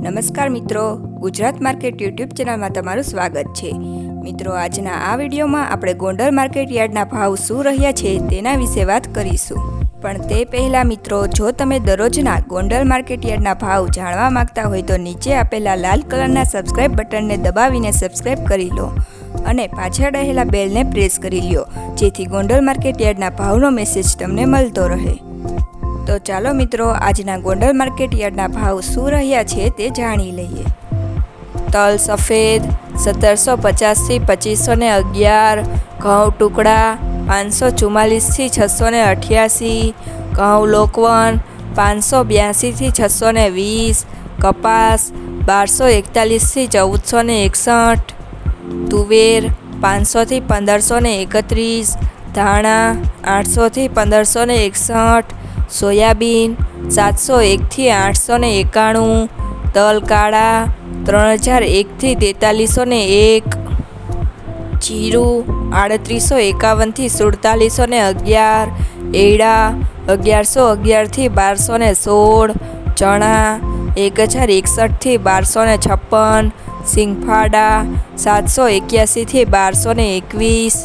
નમસ્કાર મિત્રો, Gujarat market YouTube ચેનલમાં તમારું સ્વાગત છે। મિત્રો, આજના આ વિડીયોમાં આપણે ગોંડલ માર્કેટ યાર્ડના ભાવ શું રહ્યા છે તેના વિશે વાત કરીશું। પણ તે પહેલાં મિત્રો, જો તમે દરરોજના ગોંડલ માર્કેટ યાર્ડના ભાવ જાણવા માંગતા હોય તો નીચે આપેલા લાલ કલરના સબસ્ક્રાઇબ બટનને દબાવીને સબસ્ક્રાઇબ કરી લો અને પાછળ રહેલા બેલને પ્રેસ કરી લ્યો, જેથી ગોંડલ માર્કેટ યાર્ડના ભાવનો મેસેજ તમને મળતો રહે। તો ચાલો મિત્રો, આજના ગોંડલ માર્કેટ યાર્ડના ભાવ શું રહ્યા છે તે જાણી લઈએ। તલ સફેદ 1750 થી 2511, ઘઉં ટુકડા 544 થી 688, ઘઉં લોકવન 582 થી 620, કપાસ 1241 થી 1461, તુવેર 500 થી 1531, ધાણા 800 થી 1561, સોયાબીન 701 થી 891, તલ કાળા 3001 થી 4301, જીરું 3851 થી 4711, એડા 1111 થી 1216, ચણા 1061 થી 1256, સિંગફાડા 781 થી 1221,